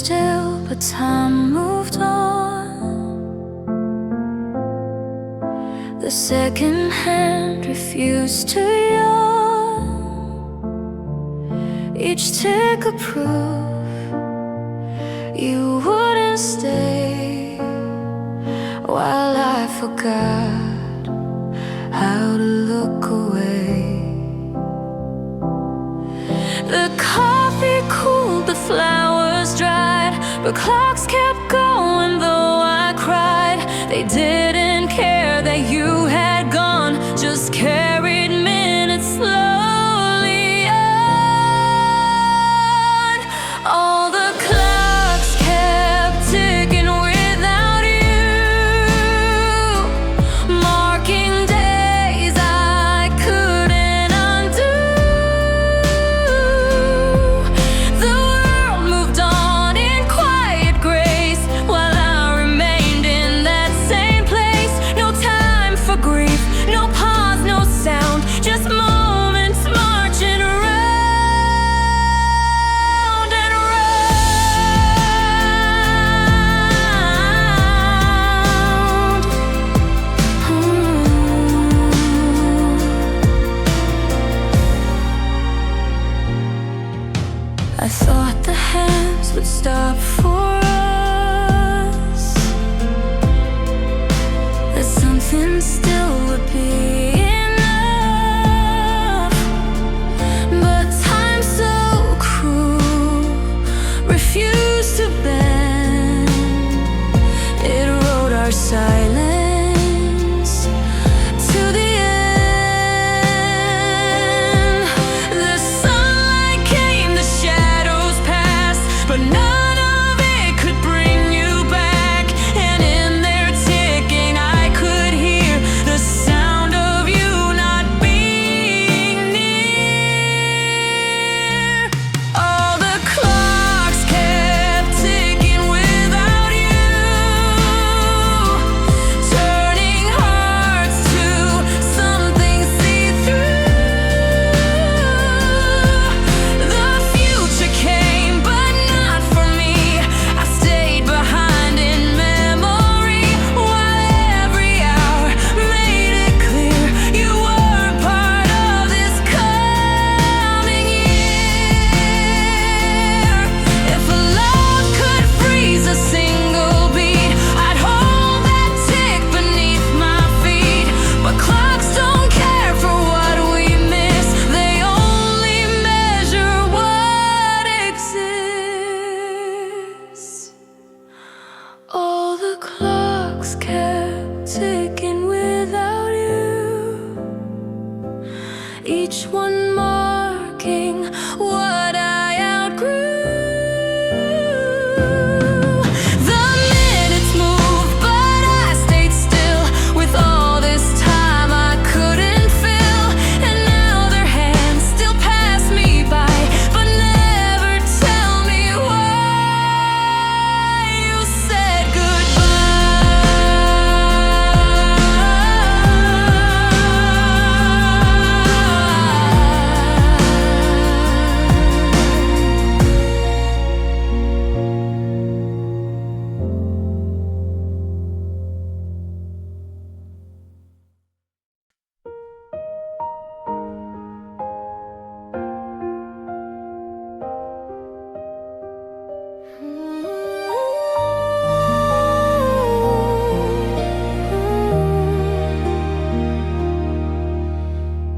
still, but time moved on. The second hand refused to yawn. Each tick a proof you wouldn't stay, while I forgot how to look away. The coffee cooled, the flowers dried, but clocks kept going though I cried. They didn't care that you had gone, just carried minutes slowly on. All the clocks kept ticking without you, marking days I couldn't undo. The world moved on in quiet grace, while I remained in that same place. No time for grief, no pause, no sound, just moments marching round and round. I thought the hands would stop for us, that something still would be enough. But time so cruel refused to bend. It wrote our silence to the end. The sunlight came, the shadows passed, but none of it could bring you back. And in their ticking I could hear the sound of you not being near. All the clocks kept ticking without you, turning hearts to something see-through. The future came, but not for me. I stayed behind in memory, while every hour made it clear you were part of this coming year. If a love could freeze a single beat, I'd hold that tick beneath my feet. But clocks don't care for what we miss, they only measure what exists. All the clocks kept ticking without you, each one marking what I outgrew. The minutes moved, but I stayed still. With all this time I couldn't fill, and now their hands still pass me by, but never tell me why you said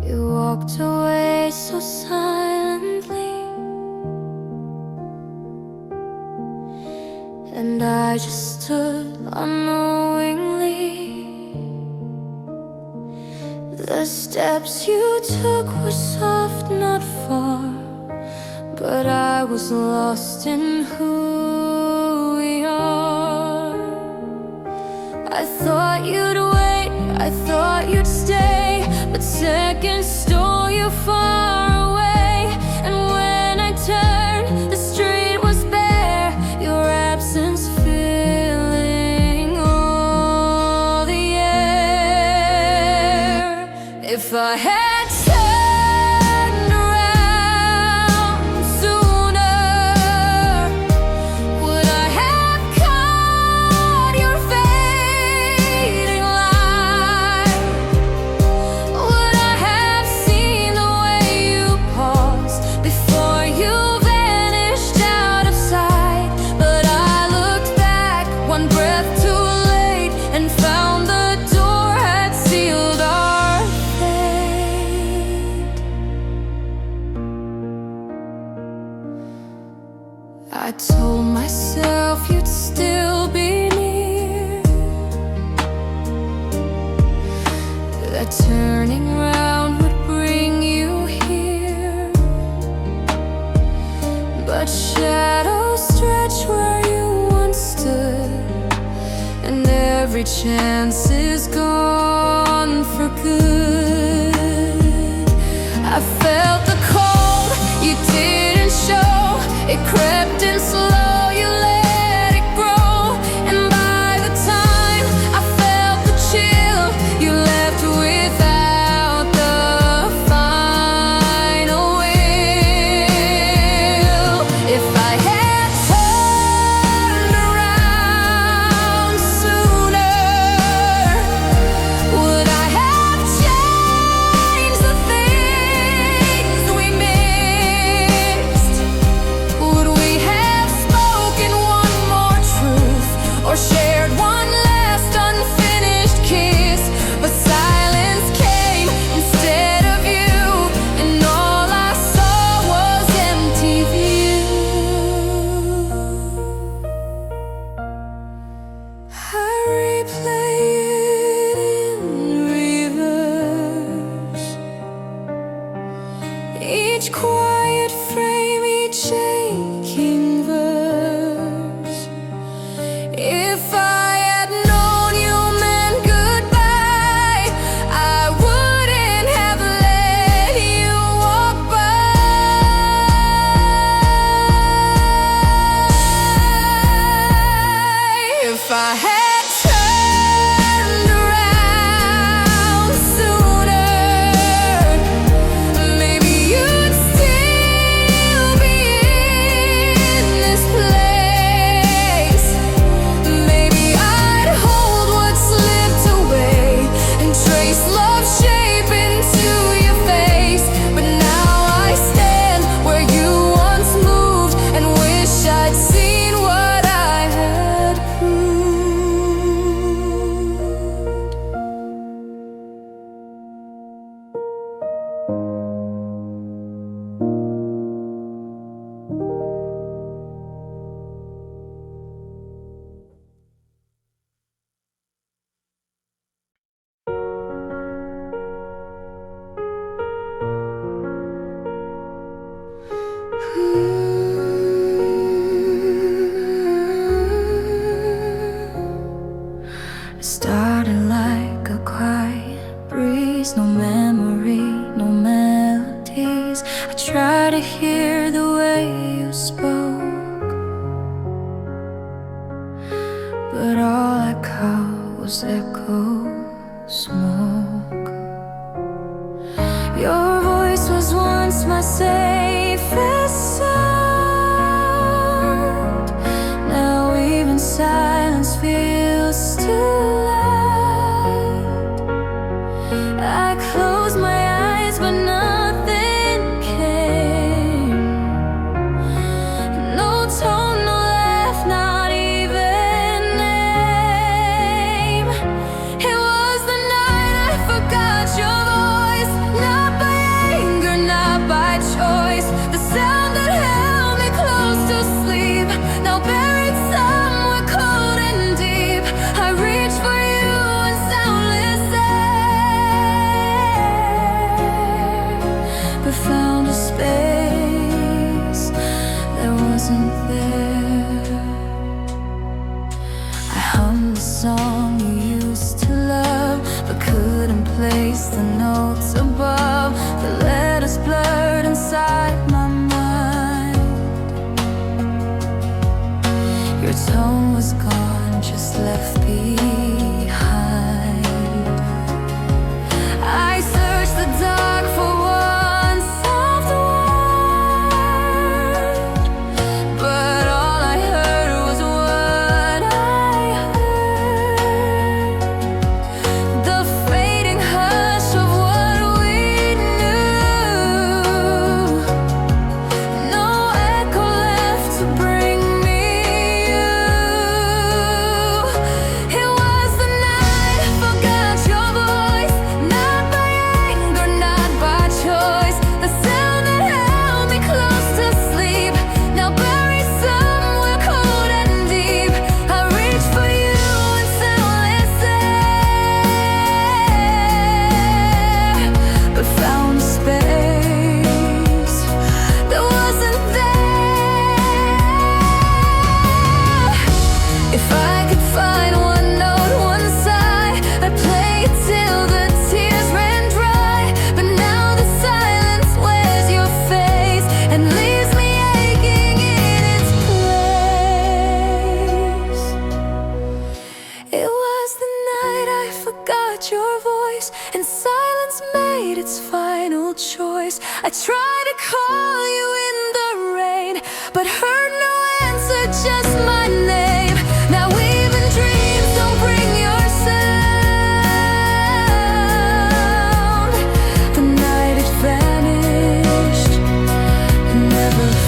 You walked away so silently, and I just stood unknowingly. The steps you took were soft, not far, but I was lost in who we are. I thought you'd wait, I thought you'd stay, but seconds stole you far away. And when I turned, the street was bare, your absence filling all the air. If I had turned around sooner, would turning round would bring you here, but shadows stretch where you once stood, and every chance is gone for good. I felt the cold you didn't show, it crept in slow, you let it grow, and by the time I felt the chill, you left without the final will. If I had turned around sooner, would I have changed the things we missed? Would we have spoken one more truth, or shared one last unfinished kiss? But silence came instead of you, and all I saw was empty view. I replay it in reverse, each quiet frame, each aching verse. If I had known you meant goodbye, I wouldn't have let you walk by. If I had turned around sooner, maybe you'd still be in this place. Maybe I'd hold what slipped away and trace love's shape into your face. But now I stand where you once moved and wish I'd seen what I had proved. It started like a quiet breeze, no memory, no melodies. I tried to hear the way you spoke, but all I caught was echo, smoke. Your voice was once my safest sound. Now even silence feels too loud. I closed my eyes, but nothing came. No tone, no laugh, not even name. It was the night I forgot your voice, not by anger, not by choice. The sound that held me close to sleep, now buried somewhere cold and deep. I reached for you in soundless air, but found a space that wasn't there. I hummed the song you used to love, but couldn't place the notes above. The letters blurred inside my mind. Your tone was gone, just left behind. I searched the dark for one soft word, but all I heard was what I heard. The fading hush of what we knew. No echo left to bring me you. It was lost your voice, and silence made its final choice. I tried to call you in the rain, but heard no answer, just my name. Now even dreams don't bring your sound. The night it vanished, never found.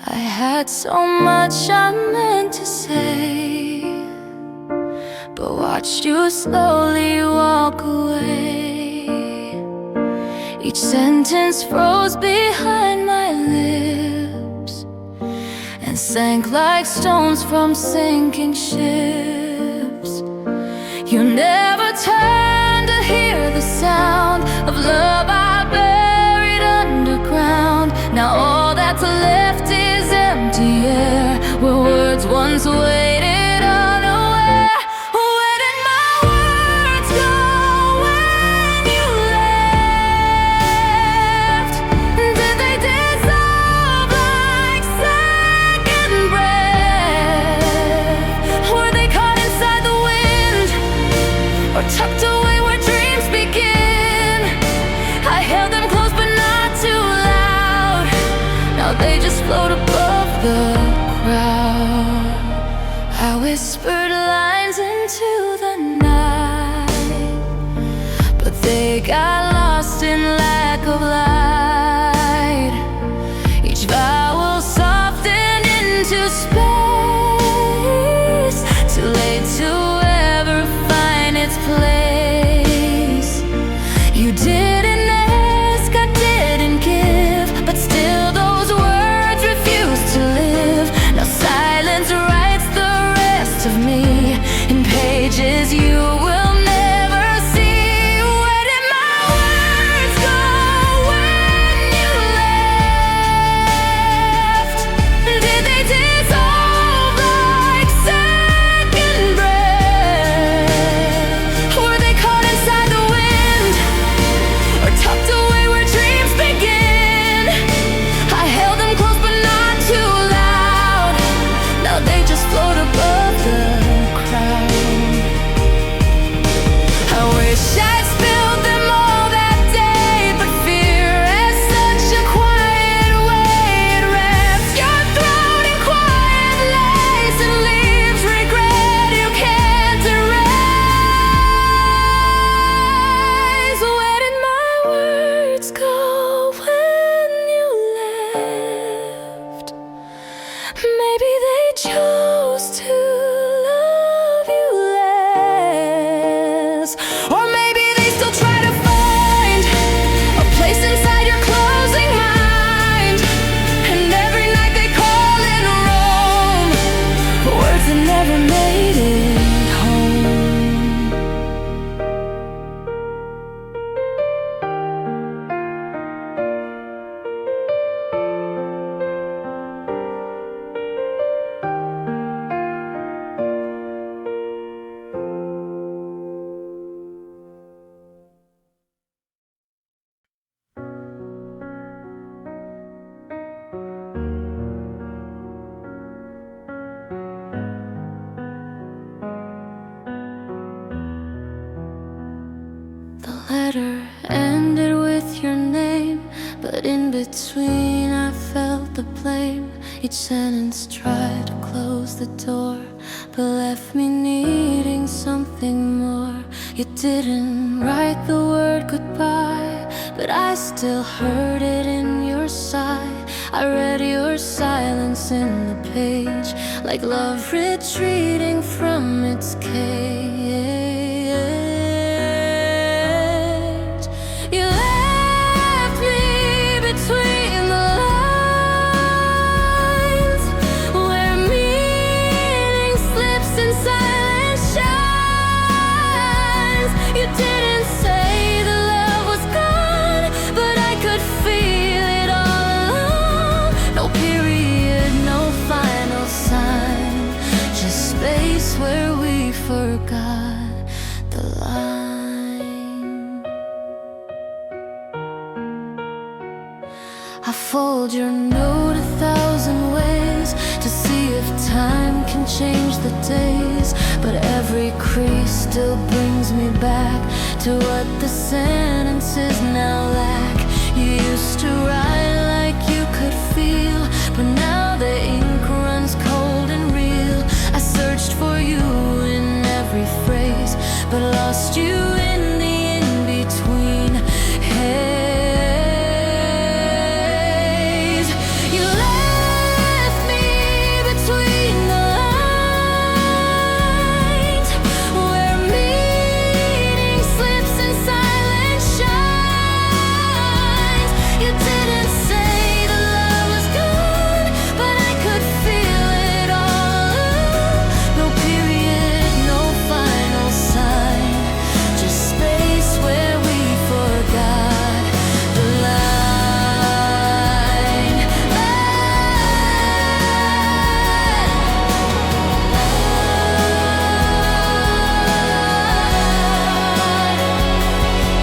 I had so much I meant to say, but watched you slowly walk away. Each sentence froze behind my lips and sank like stones from sinking ships. You never turned to hear the sound of love I buried underground. Now all that's left is empty air, where words once waited unaware. Where did my words go when you left? Did they dissolve like second breath? Were they caught inside the wind, or tucked away where dreams begin? I held them close but not too loud. Now they just float above the crowd. I whispered lines into the night, but they got lost in lack of light. Each vowel softened into space, too late to ever find its place. You didn't ask, I didn't give, but still those words refuse to live. Now silence writes the rest of me in pages you will never see. Where did my words go when you left? Did they dissolve like second breath? Were they caught inside the wind, or tucked away where dreams begin? I held them close but not too loud. Now they just float above the crowd. I wish I'd spilled them all that day, but fear has such a quiet way. It wraps your throat in quiet lace and leaves regret you can't erase. Where did my words go when you left? Maybe they chose to love you less, or maybe they still try to find a place inside your closing mind. And every night they call in Rome, words that never made it home. The letter ended with your name, but in between I felt the blame. Each sentence tried to close the door, but left me needing something more. You didn't write the word goodbye, but I still heard it in your sigh. I read your silence in the page, like love retreating from its cage. You left me between I fold your note 1,000 ways to see if time can change the days, but every crease still brings me back to what the sentences now lack. You used to write like you could feel, but now the ink runs cold and real. I searched for you in every phrase, but lost you in the in-between. You left me between the lines, where meaning slips and silence shines. You didn't say the love was gone, but I could feel it all. No period, no final sign, just space where we forgot the line.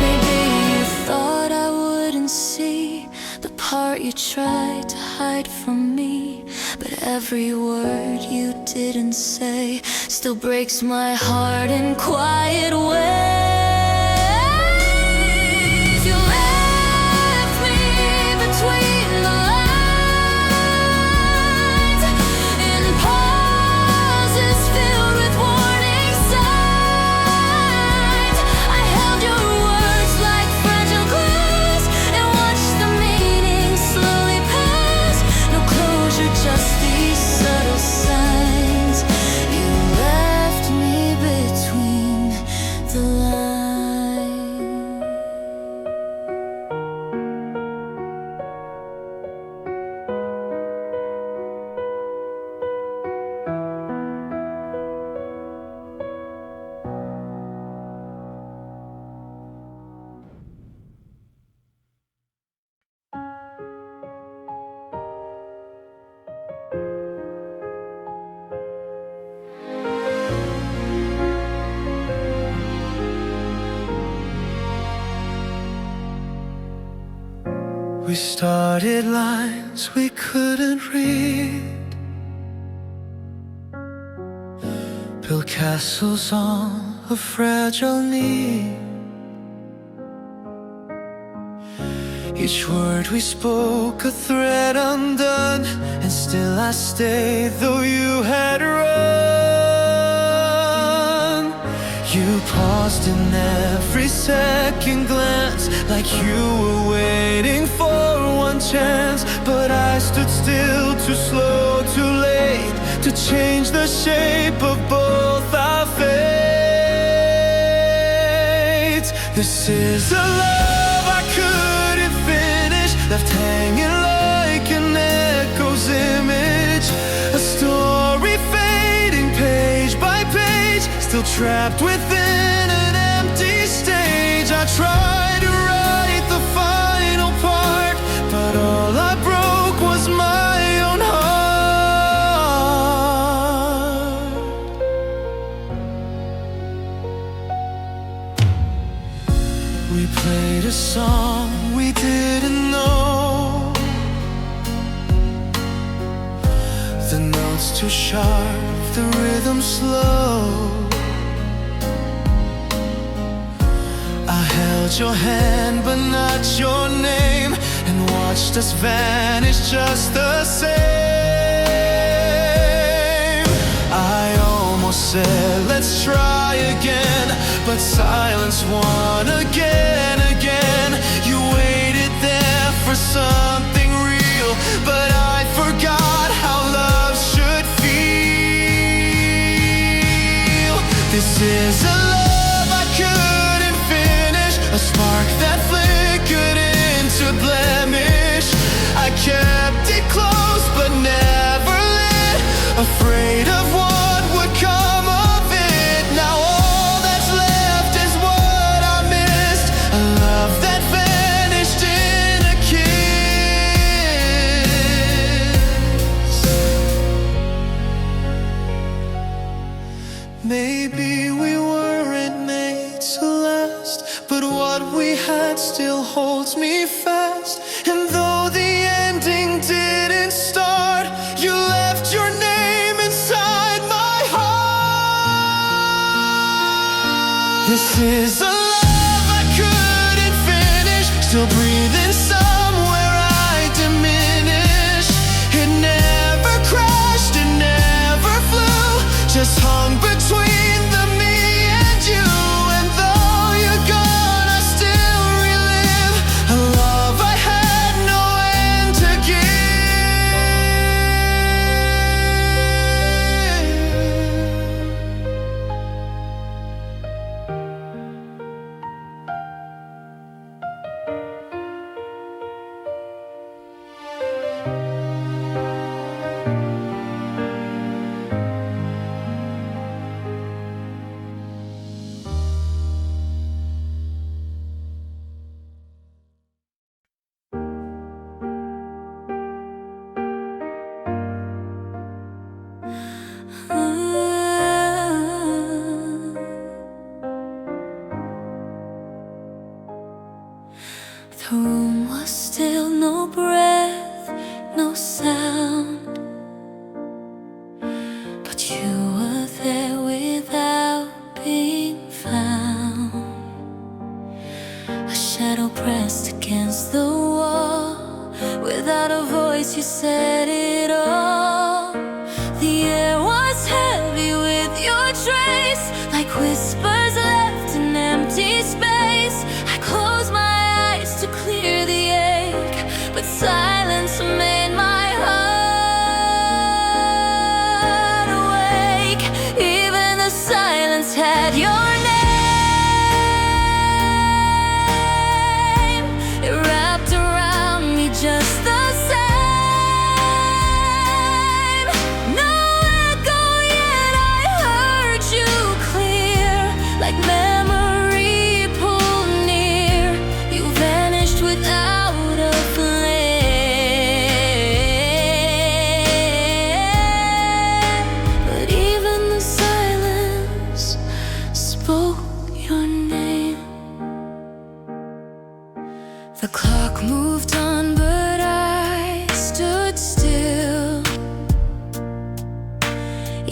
Maybe you thought I wouldn't see the part you tried to hide from me, but every word you didn't say still breaks my heart in quiet ways. You left me between the lines, in pauses filled with warning signs. I held your words like fragile glass and watched the meaning slowly pass. No closure, just these subtle signs. You left me between the lines. We started lines we couldn't read, built castles on a fragile need. Each word we spoke a thread undone, and still I stayed though you had run. You paused in every second glance, like you were waiting for one chance. But I stood still, too slow, too late to change the shape of both our fates. This is a love I couldn't finish, left hanging like an echo's image. A story fading page by page, still trapped within an empty stage. I tried to write the final part, but all I broke was my own heart. We played a song we didn't know, the notes too sharp, the rhythm slow. I held your hand but not your name, and watched us vanish just the same. I almost said let's try again, but silence won again, again. You waited there for something real, but I forgot how love should feel. This is a love I couldn't finish, a spark that flickered into blemish. I kept it close but never lit, afraid of what would come of it. Now all that's left is what I missed, a love that vanished in a kiss. Maybe we weren't made to last, but what we had still holds me fast. And though the still breathing somewhere I diminish. It never crashed, it never flew, just hung between the me and you. And though you're gone, I still relive a love I had no end to give. The room was still, no breath, no sound, but you were there without being found. A shadow pressed against the wall, without a voice you said it all. The air was heavy with your trace, like whispers left in empty space. I closed my eyes to clear the ache, but silence made my heart awake. Even the silence had your name. It wrapped around me just the same. No echo, yet I heard you clear, like memory pulled near. You vanished without a flame. But even the silence spoke your name. The clock moved on, but I stood still.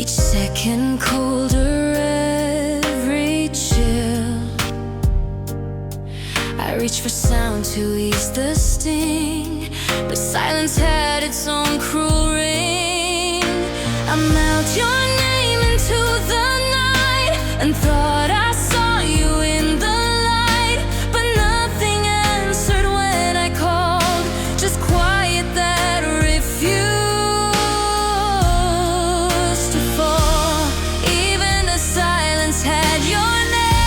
Each second colder, every chill. I reached for sound to ease the sting, but silence had its own cruel ring. I mailed your name into the night and thought I saw you in the light, but nothing answered when I called, just quiet that refused to fall. Even the silence had your name.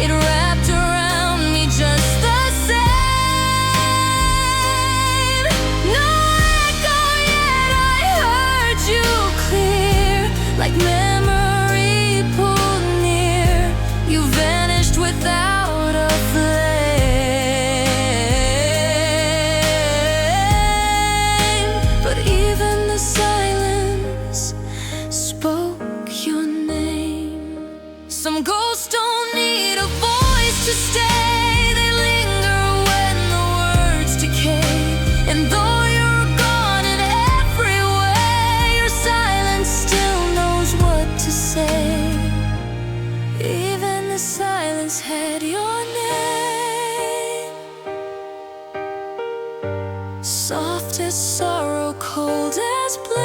It wrapped around me just the same. No echo, yet I heard you clear, like memory pulled near. You vanished without a flame. But even the silence spoke your name. Some ghosts don't need a voice to stay, they linger when the words decay. And though you're gone in every way, your silence still knows what to say. Even the silence had your name. Soft as sorrow, cold as blame.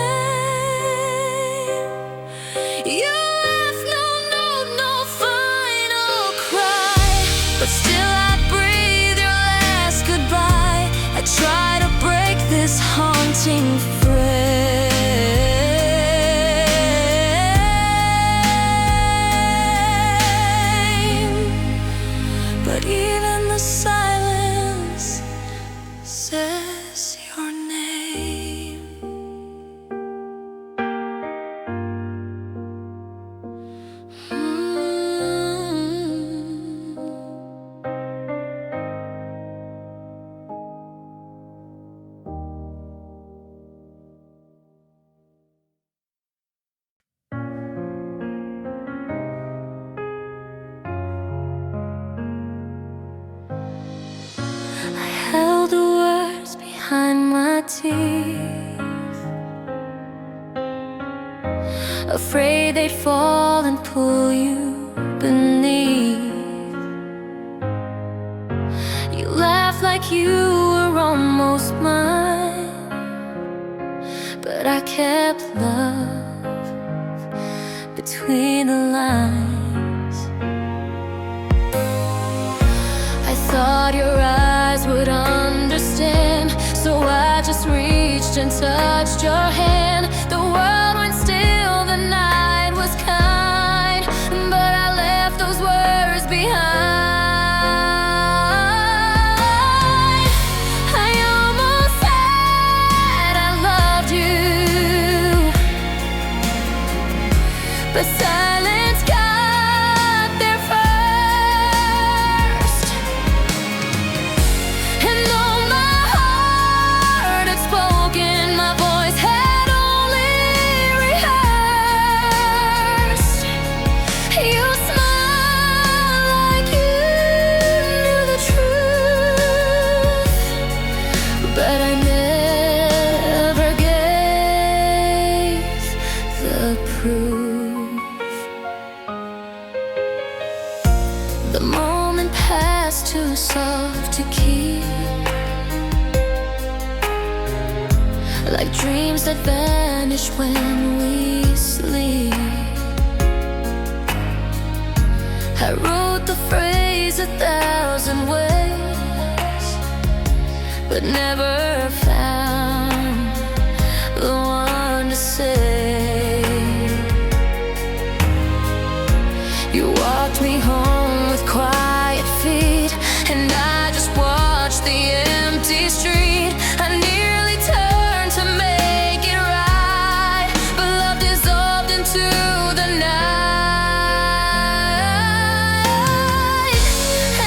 You left no note, no final cry, but still I'd breathe your last goodbye. I try to break this haunting frame, but even the silence says your name. I held the words behind my teeth, afraid they'd fall and pull you beneath. like you were almost mine, but I kept love between the lines. I thought your eyes would understand, so I just reached and touched your hand. The world went still, the night was kind, but I left those words behind. I almost said I loved you, but silence got there first. And though my heart had spoken, my voice had only rehearsed. You smiled like you knew the truth, but I never gave the proof. The moment passed too soft to keep, like dreams that vanish when we sleep. I wrote the phrase 1,000 ways, but never found the one to say. You walked me home with quiet feet, and I just watched the empty street. I nearly turned to make it right, but love dissolved into the night.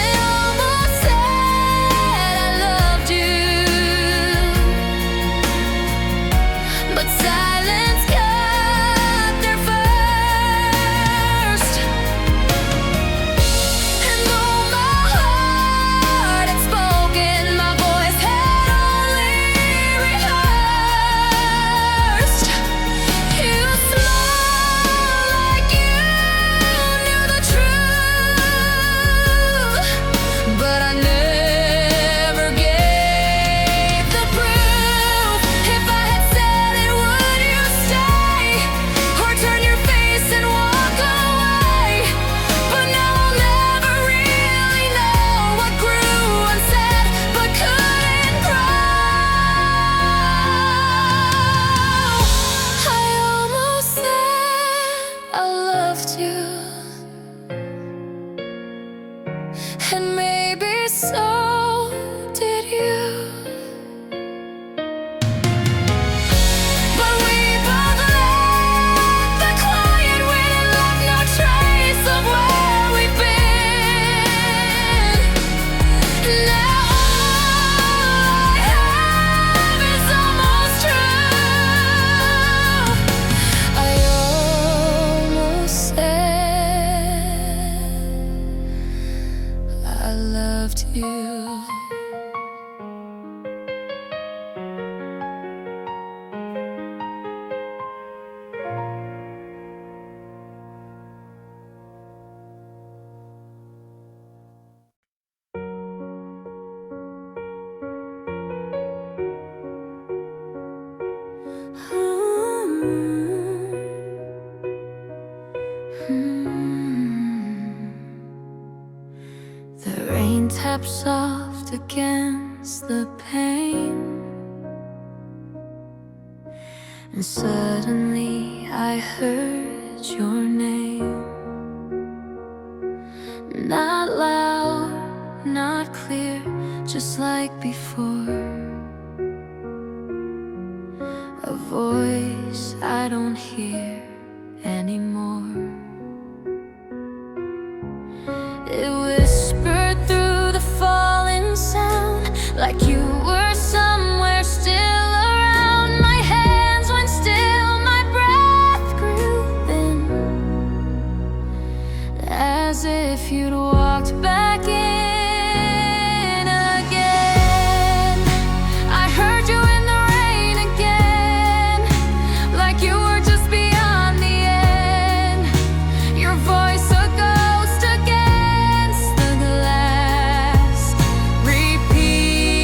I almost said I loved you, but silence got there first. And though my heart had spoken, my voice had only rehearsed. You smiled like you knew the truth, but I never gave the proof. If I had said it, would you stay, or turn your face and walk away? But now I'll never really know what grew unsaid but couldn't grow. I almost said I loved you, and maybe so did you. But we both left the quiet wind and left no trace of where we've been. Now all I have is almost true. I almost said I loved you. The rain taps soft against the pane, and suddenly I heard your name. Not loud, not clear, just like before. A voice I don't hear anymore. It whispered through the falling sound, like you were somewhere still around. My hands went still, my breath grew thin, as if you'd walked back in again. I heard you in the rain again, like you were just beyond the end. Your voice a ghost against the glass, repeating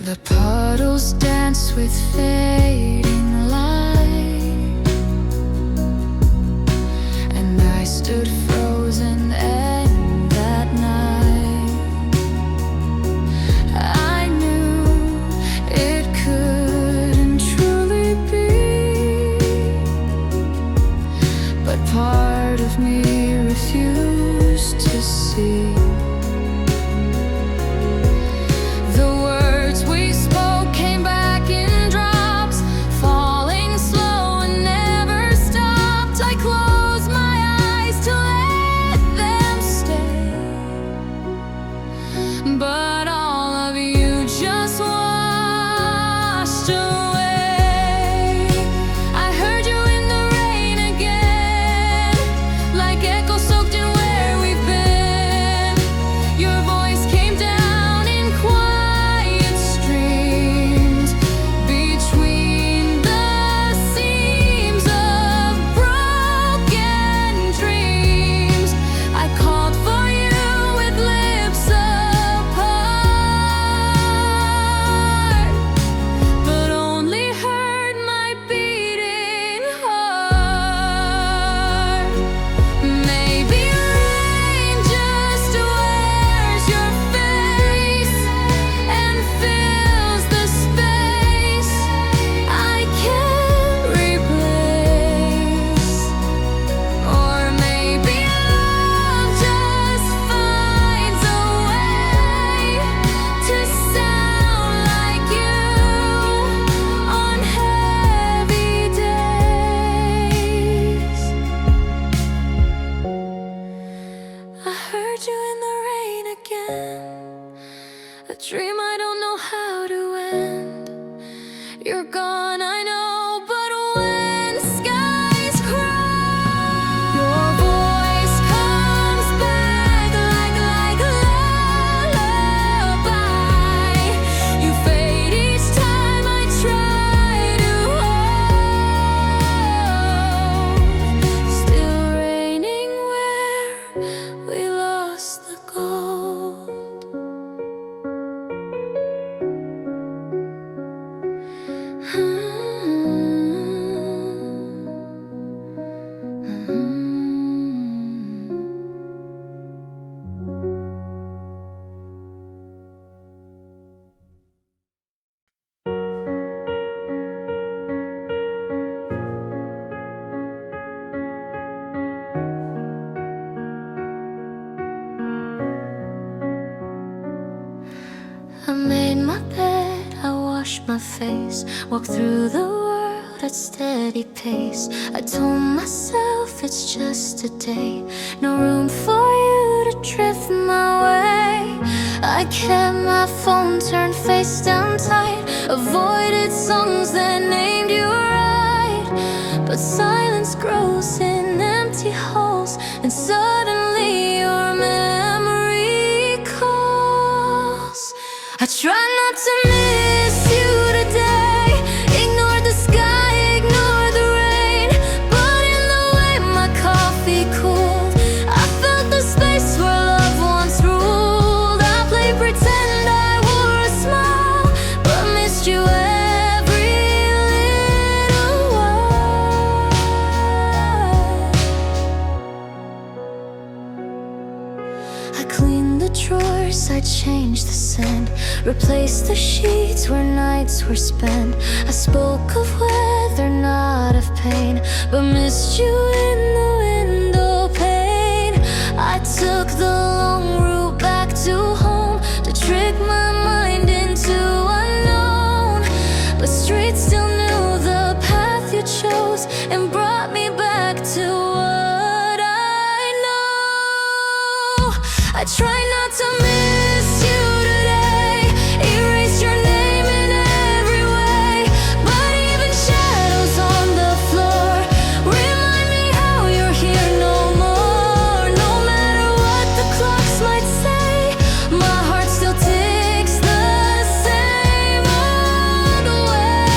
The puddles dance with fading light, and I stood frozen in that night. I knew it couldn't truly be, but part of me refused to see. But all of you just washed away. I heard you in the rain again, like echoes soaked in where we've been. Your voice came down in quiet streams between the seams of broken dreams. I called for you with lips but only heard my beating heart. Maybe rain just wears your face and fills the space I can't replace. Or maybe love just finds a way to sound like you on heavy days. I heard you in the rain again, a dream I don't know how to end. You're gone, I know, but when skies cry, your voice comes back like a lullaby. You fade each time I try to hold. Still raining where we lost the gold. I made my bed, I washed my face, walked through the world at steady pace. I told myself it's just a day, no room for you to drift my way. I kept my phone turned face down tight, avoided songs that named you right. But silence grows in empty holes, and suddenly your memory calls. I try not to miss you today, ignore the sky, ignore the rain, but in the way my coffee cooled, I felt the space where love once ruled. I played pretend I wore a smile, but missed you every little while. I cleaned the drawers, I changed the scent, replaced the sheets where nights were spent. I spoke of weather, not of pain, but missed you in the window pane. I took the long route back to home to trick my mind into unknown, but streets still knew the path you chose and brought me back to what I know. I try not to miss you today, erase your name in every way, but even shadows on the floor remind me how you're here no more. No matter what the clocks might say, my heart still ticks the same old way.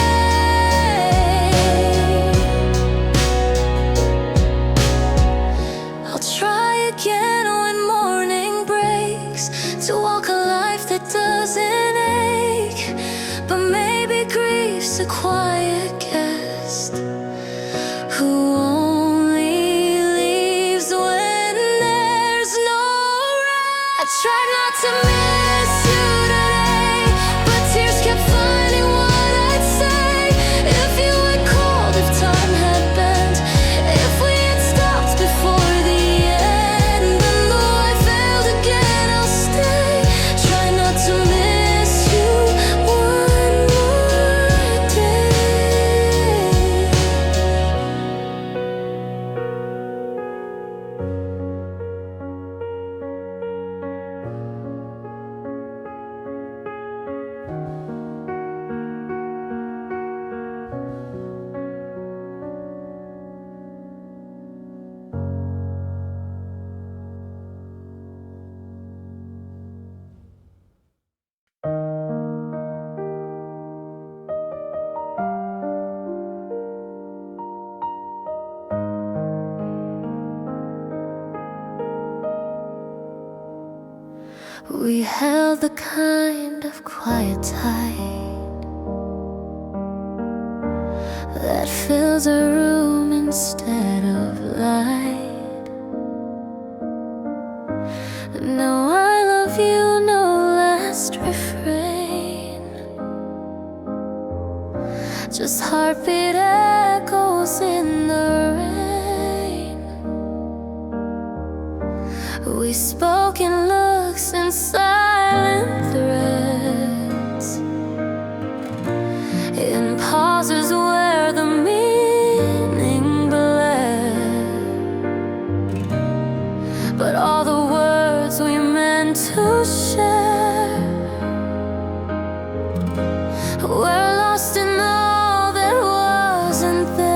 I'll try again when morning breaks, to walk a life that doesn't ache. We held the kind of quiet tide that fills a room instead of light. No, I love you, no last refrain, just heartbeat echoes in the rain. We spoke in looks and silent threads, in pauses where the meaning bled. But all the words we meant to share were lost in all that wasn't there.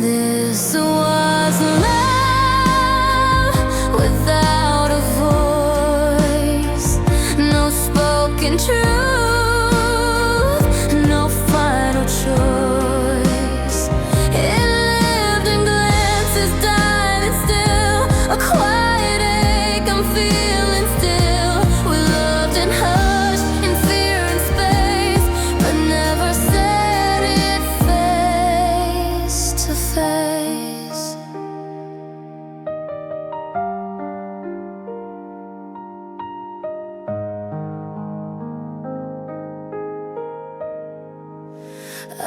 This was love without a voice, no spoken truth, no final choice. It lived in glances, died and still, a quiet ache I'm feeling still. We loved in hush, in fear and space, but never said it face to face.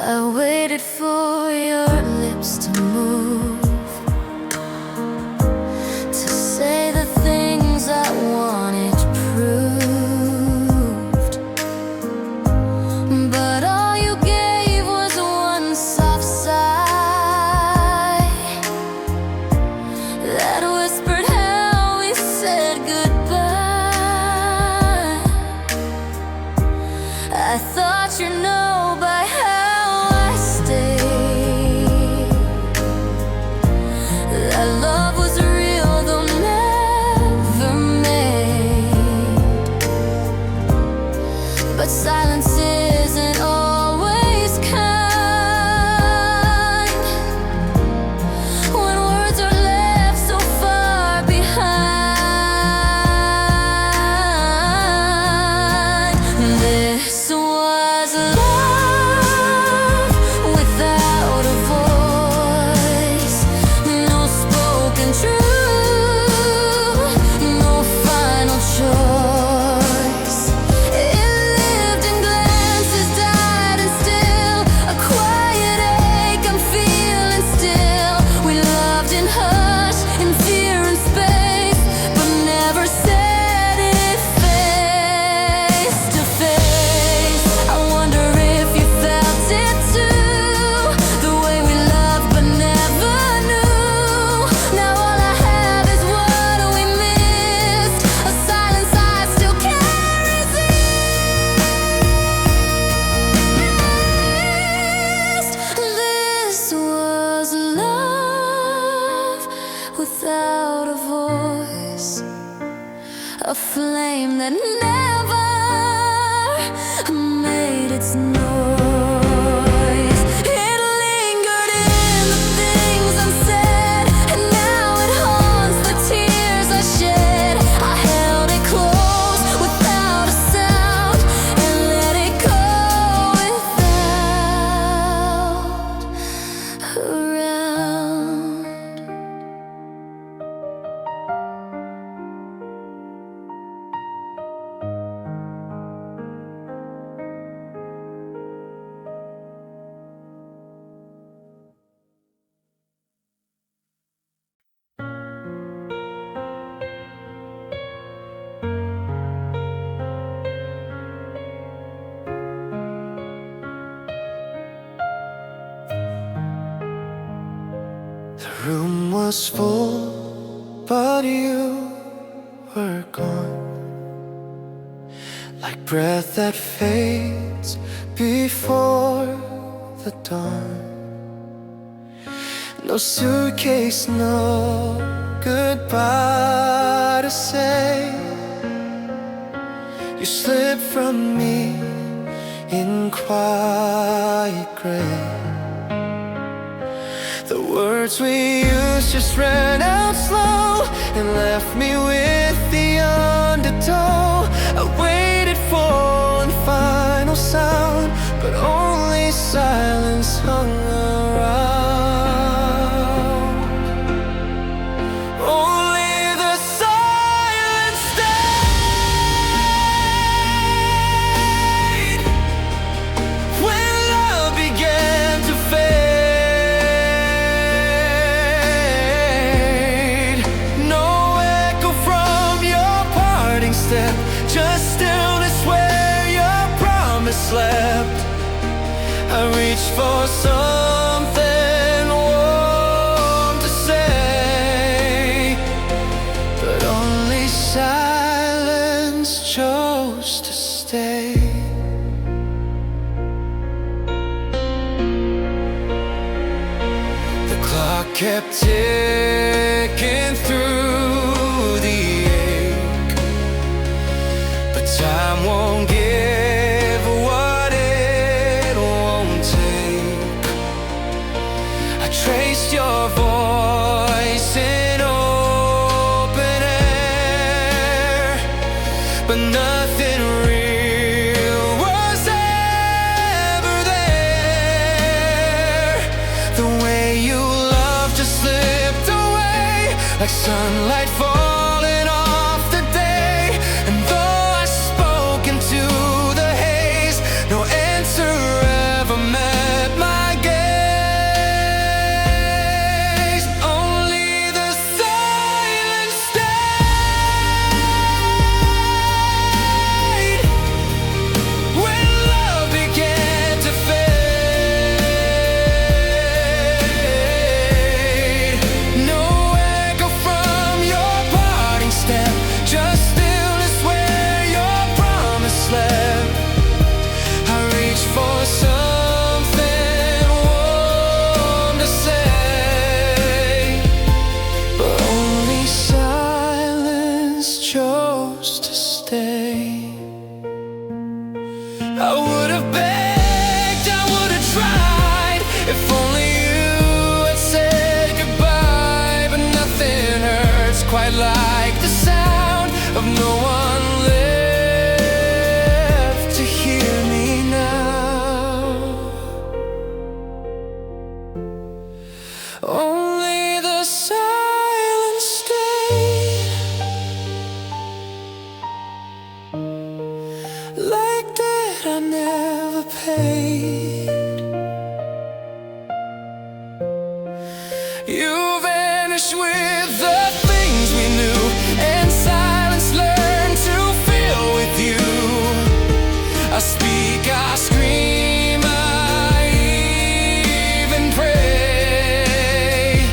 I waited for your lips to move, to say the things I wanted proved. But all you gave was one soft sigh that whispered how we said goodbye. I thought you know by how I stayed that love was real though never made. But silence isn't always kind when words are left so far behind. This was love without a voice, no spoken truth, no final choice. It lived in glances, died and still, a quiet ache I'm feeling still. We loved in hush, in fear and space, but never said it face to face. I wonder if you felt it too, the way we loved but never knew. Now all I have is what we missed, a silence I still can't resist. This was love without a voice, a flame that never made its noise. It lingered in the things unsaid, and now it haunts the tears I shed. I held it close without a sound and let it go without a round. The room was full, but you were gone, like breath that fades before the dawn. No suitcase, no goodbye to say. You slipped from me in quiet gray. The words we used just ran out slow and left me with the undertow. I waited for one final sound, but only silence hung around. Only the silence stayed when love began to fade. No echo from your parting step, just stillness where your promise slept. I reached for something warm to say, but only silence chose to stay. The clock kept ticking through the ache, but time won't give what it won't take. I traced your voice in open air, but nothing real was ever there. The way you loved just slipped away, like sunlight falling off the day. And though I spoke into the haze, no answer ever met my gaze. Only the silence stayed when love began to fade. No echo from your parting step, just stillness where your promise slept. I reached for something warm to say, but only silence chose to stay. I would have begged, I would have tried, if only you had said goodbye. But nothing hurts quite like the sound of no one left to hear me now. Only the silence stayed, like that I never paid. You vanished with the things we knew, and silence learned to feel with you. I speak, I scream, I even pray,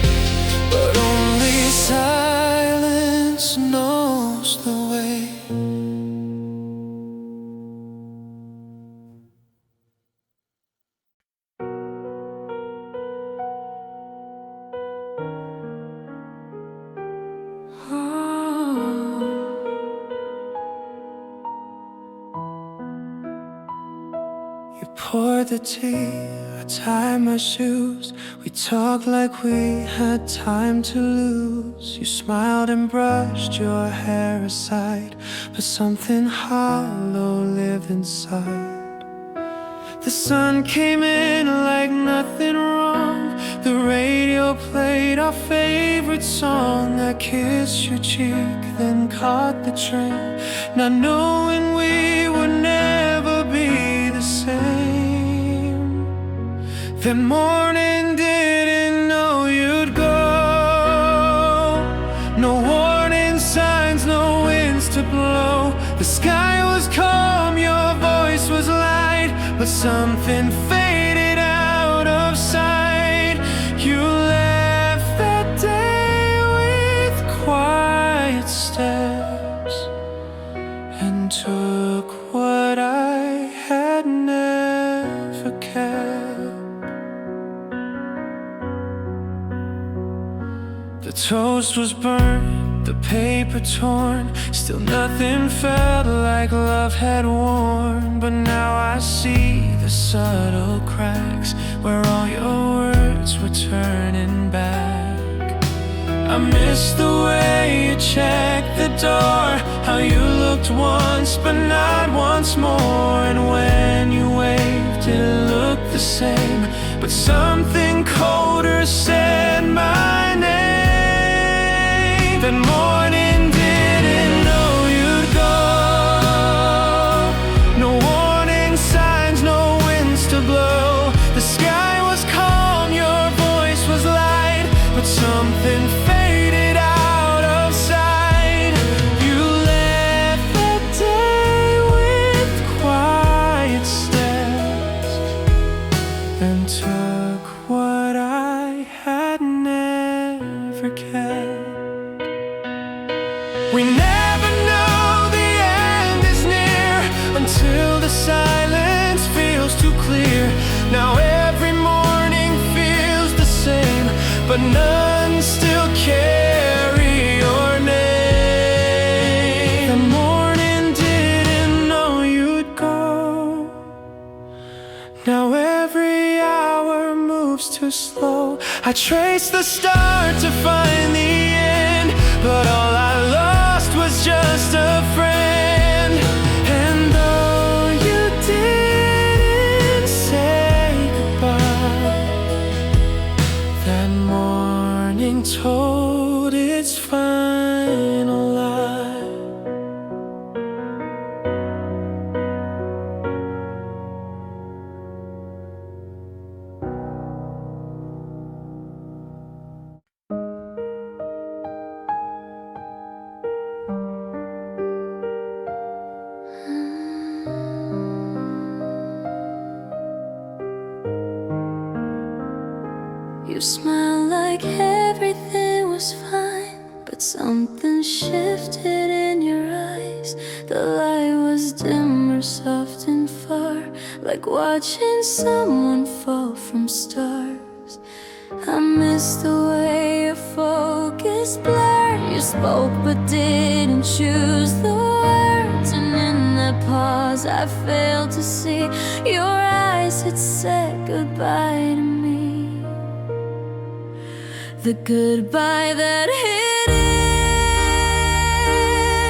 but only silence knows the way. You poured the tea, I tied my shoes. We talked like we had time to lose. You smiled and brushed your hair aside, but something hollow lived inside. The sun came in like nothing wrong. The radio played our favorite song. I kissed your cheek, then caught the train, not knowing we would never be the same. That morning didn't know you'd go. No warning signs, no winds to blow. The sky was calm, your voice was light, but something faded out of sight. You left that day with quiet steps and took what I had never kept. The toast was burnt, the paper torn. Still nothing felt like love had worn. But now I see the subtle cracks where all your words words were turning back. I miss the way you checked the door, how you looked once but not once more. And when you waved it looked the same, but something colder said my name. That morning didn't know you'd go. No warning signs, no winds to blow. The sky was calm, your voice was light, but something faded out of sight. You left that day with quiet steps and took what I had never kept. We never know the end is near until the silence feels too clear. Now every morning feels the same, but none still carry your name. The morning didn't know you'd go. Now every hour moves too slow. I trace the start to find the end, but all I lost was just a friend. And though you didn't say goodbye, that morning told its final lie. You smiled like everything was fine, but something shifted in your eyes. The light was dim or soft and far, like watching someone fall from stars. I miss the way your focus blurred. You spoke but didn't choose the words, and in that pause I failed to see your eyes had said goodbye to me. The goodbye that hid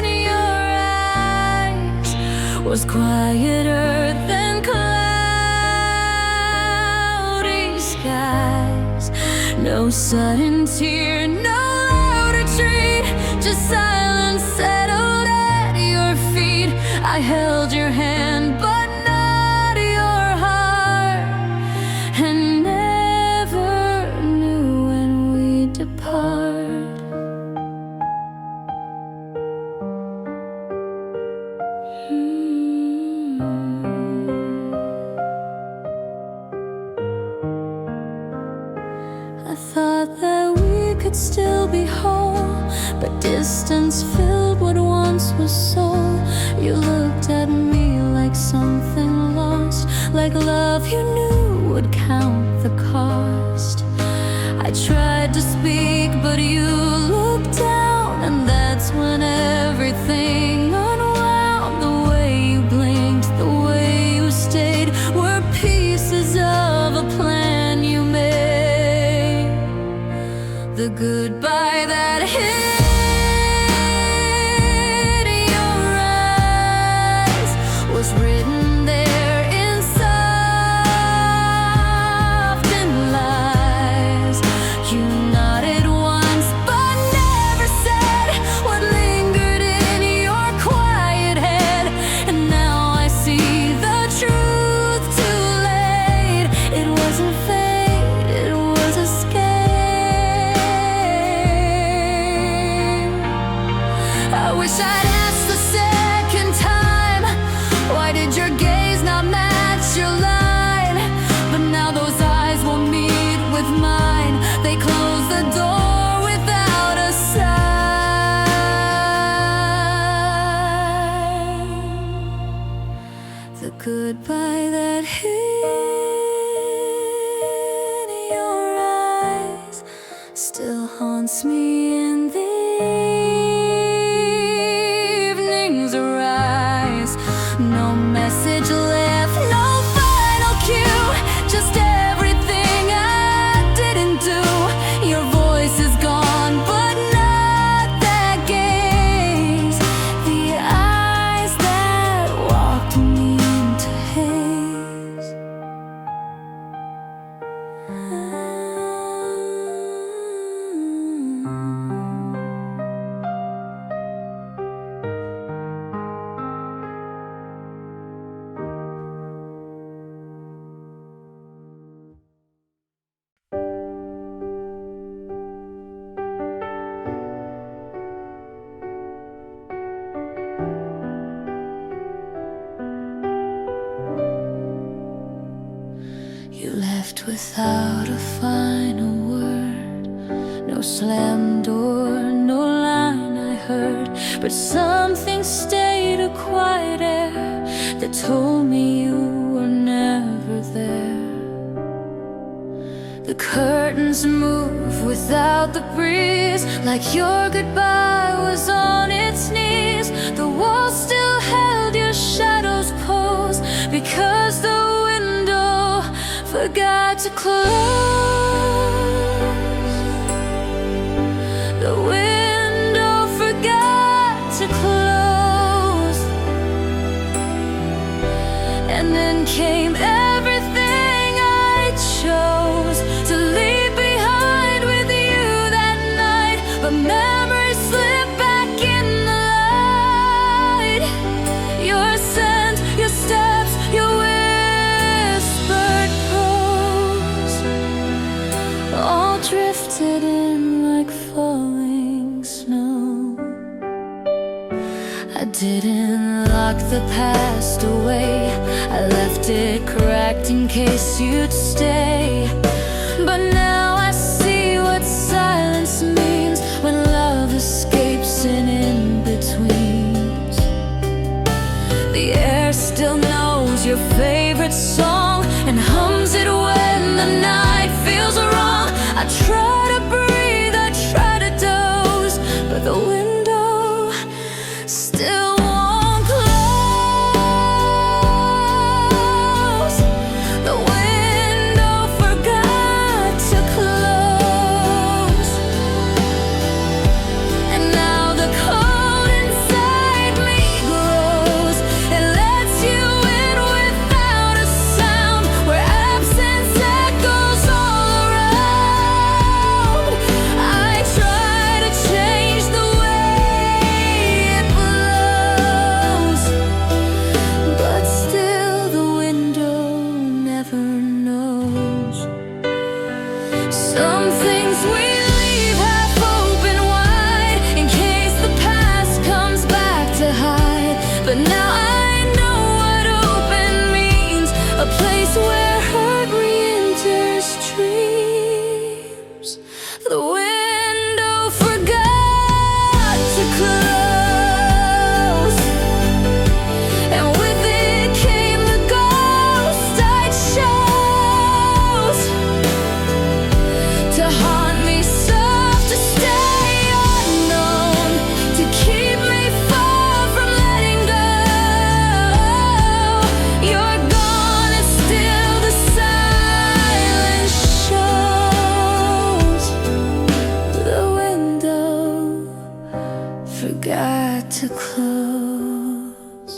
in your eyes was quieter than cloudy skies. No sudden tear, no loud retreat, just silence settled at your feet. I held your hand but not your heart, and never knew when we'd depart. I thought that we could still be whole, but distance filled what once was soul. You looked at me like something lost, like love you knew would count the cost. I tried to speak, but you looked down, and that's when everything unwound. The way you blinked, the way you stayed, were pieces of a plan you made. The goodbye that hid your eyes was written there in soft and lies. You nodded once but never said what lingered in your quiet head, and now I see the truth too late. It wasn't fate, it was escape. I wish I'd asked the second time, why did your gaze not match your line? But now those eyes won't meet with mine. They close the door without a sign. The goodbye that hid your eyes still haunts me in the evenings. Arise, no message left, no final cue, just everything I did left without a final word. No slam door, no line I heard, but something stayed, a quiet air that told me you were never there. The curtains move without the breeze, like your goodbye was on its knees. The wall still held your shadow's pose, because the window forgot to close. The window forgot to close. And then came everything I chose to leave behind with you that night. But memories slip back in the light. Your scent, your steps, your whispered prose, all drifted in like falling snow. I didn't lock the past away, I left it cracked in case you'd stay. But now I see what silence means, when love escapes in in-betweens. The air still knows your favorite song and hums it when the night feels wrong. I try to breathe, I try to doze, but the window still won't close. The window forgot to close. And now the cold inside me grows. It lets you in without a sound, where absence echoes all around. I try to change the way it blows, but still the window never knows. Some things we leave half open wide, in case the past comes back to hide. But now I know what open means, a place where hurt re-enters dreams. The window forgot to close, and with it came the ghost I chose, to haunt me soft, to stay unknown, to keep me far from letting go. You're gone and still the silence shows. The window forgot to close.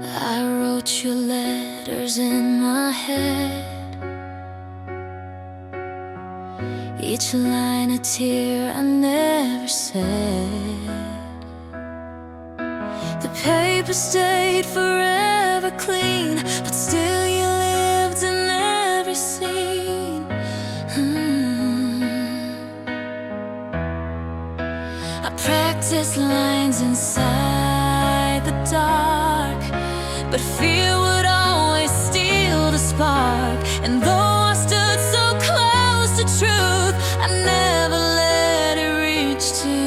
I wrote your letters in my head, each line a tear I never said. The paper stayed forever clean, but still you lived in every scene. I practiced lines inside the dark, but fear would always steal the spark. And though I stood so close to truth, I never let it reach to.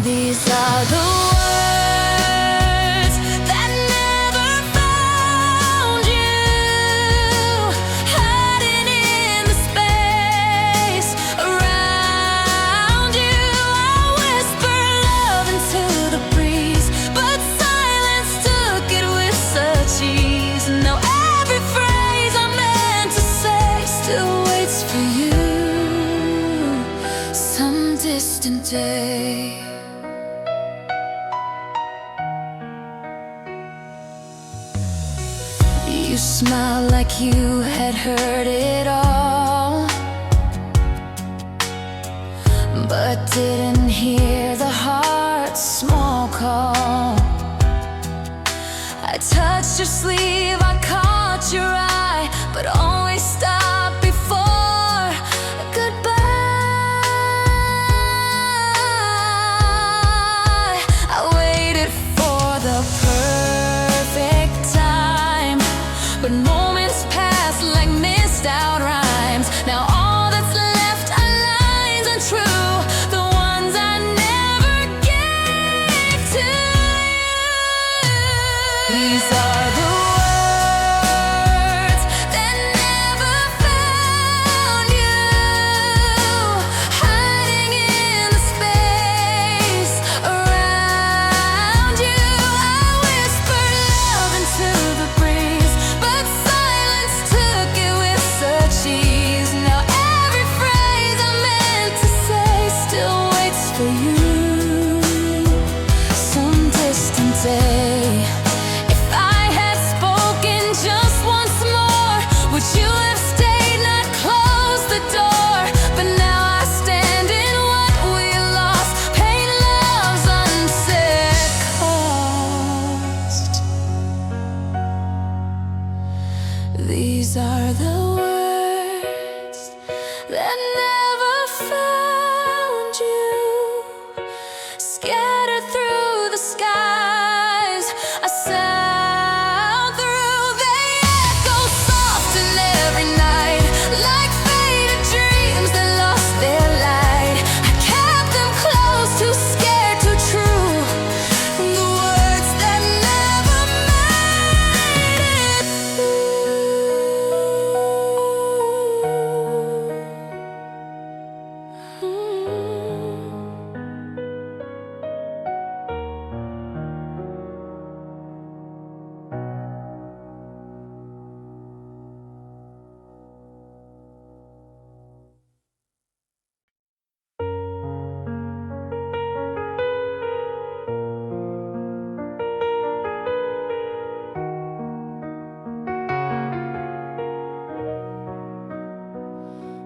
These are the words that never found you, hiding in the space around you. I whisper love into the breeze, but silence took it with such ease. No You smiled like you had heard it all, but didn't hear the heart's small call. I touched your sleeve, I caught your eye, but always stopped before goodbye. I waited for the perfect time, but moments pass like missed out rhymes. Now all that's left are lines untrue, the ones I never gave to you. These are the words that never found you, hiding in the space around you. I whispered love into the breeze, but silence took it with such ease. Now every phrase I meant to say still waits for you. Some distant day, if I had spoken just once more, would you have stayed, not closed the door? But now I stand in what we lost, pain love's unsaid cost. These are the words that never found you, scattered through the skies. I sound through, they echo soft in every night, like faded dreams that lost their light. I kept them close, too scared, too true, the words that never made it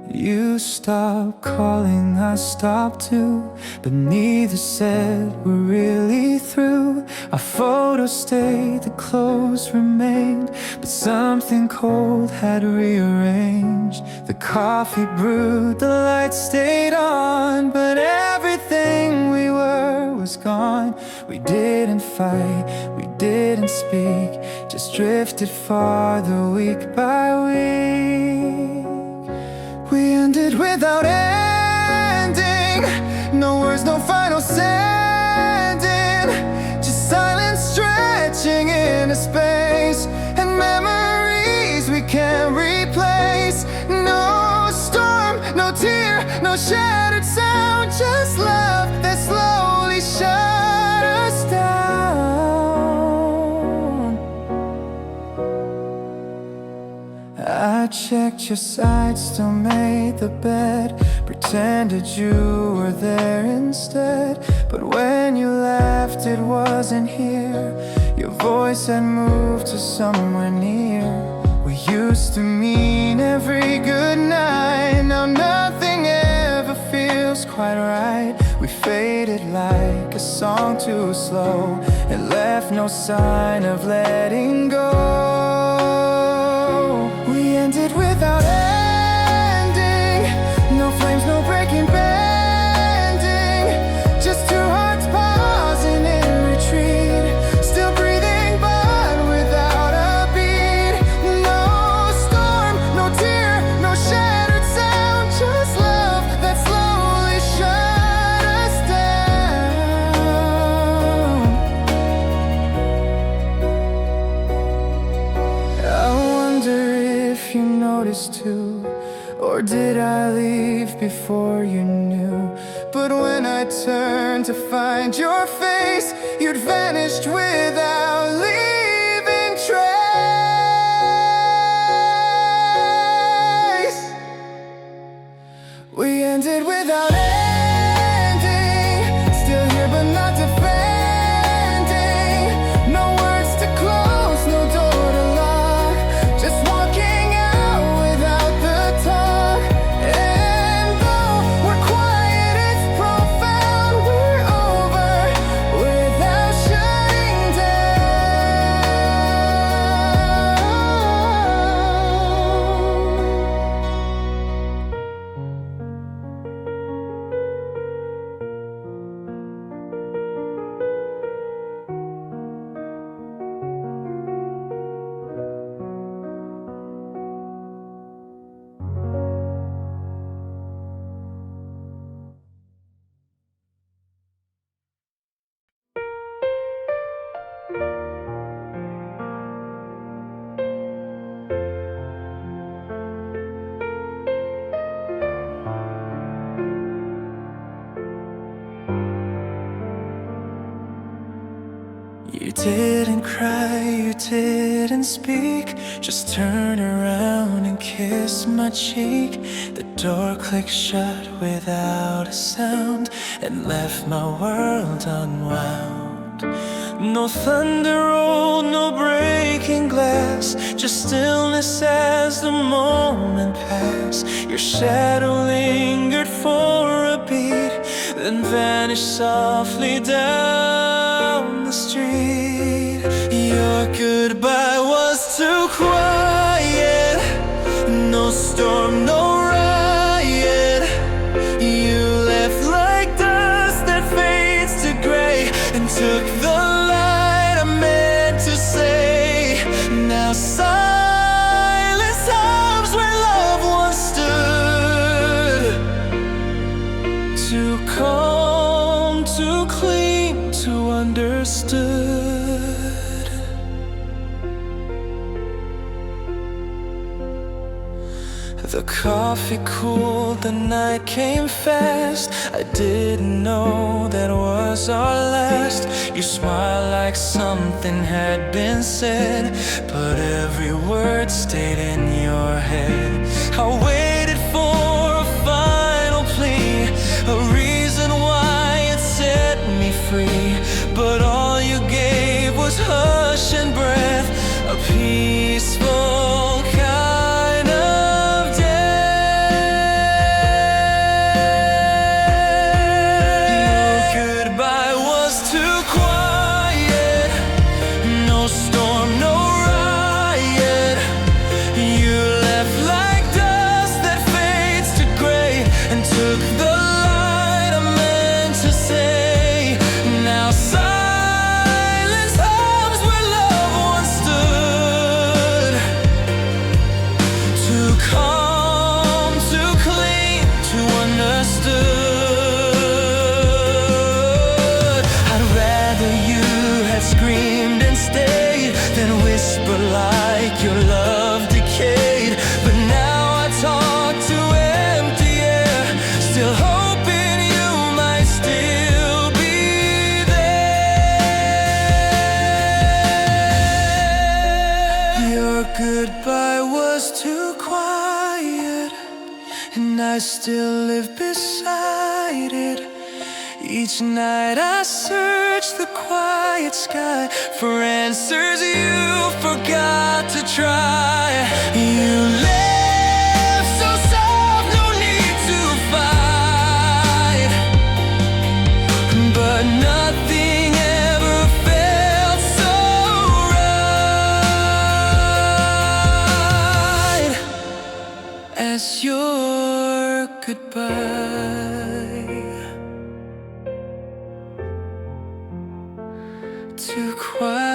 You stopped calling, I stopped too, but neither said we're really through. Our photos stayed, the clothes remained, but something cold had rearranged. The coffee brewed, the lights stayed on, but everything we were was gone. We didn't fight, we didn't speak, just drifted farther week by week. We ended without ending, no words, no final sending, just silence stretching into space, and memories we can't replace. No storm, no tear, no shattered sound, just love that slowly shut us down. I checked your side, still made the bed, pretended you were there instead. But when you left, it wasn't here. Your voice had moved to somewhere near. We used to mean every good night. Now nothing ever feels quite right. We faded like a song too slow. It left no sign of letting go. We ended without ending, no flames, no breaking, bending, just two hearts pausing in retreat, still breathing but without a beat. No storm, no tear, no shattered sound, just love that slowly shut us down. I wonder if you noticed too, or did I leave before you knew? But when I turned to find your face, you'd vanished without leaving trace. We ended without ending, still here but not defending. No words to close, no door to lock, didn't speak, just turned around and kissed my cheek. The door clicked shut without a sound and left my world unwound. No thunder rolled, no breaking glass, just stillness as the moment passed. Your shadow lingered for a beat, then vanished softly down the street. Your goodbye was too quiet, no storm, no riot. You left like dust that fades to gray and took the light I meant to say. Now silence arms where love once stood, too calm, too clean, too understood. The coffee cooled, the night came fast. I didn't know that was our last. You smiled like something had been said, but every word stayed in your head. I waited for a final plea, a reason why it set me free, but all you gave was hush and breath, a peaceful kind of death. Your goodbye was too quiet, no storm, no riot. You left like dust that fades to gray and took the light I meant to say. Now silence arms where love once stood, too calm, too clean, too understood. I'd rather you had screamed and stayed than whispered like your love decayed. But now I talk to empty air, still hoping you might still be there. Your goodbye was too quiet, and I still live beside it. Each night I search the quiet sky for answers you forgot to try. You left so soft, no need to fight, but nothing ever felt so right as your goodbye. Too quiet.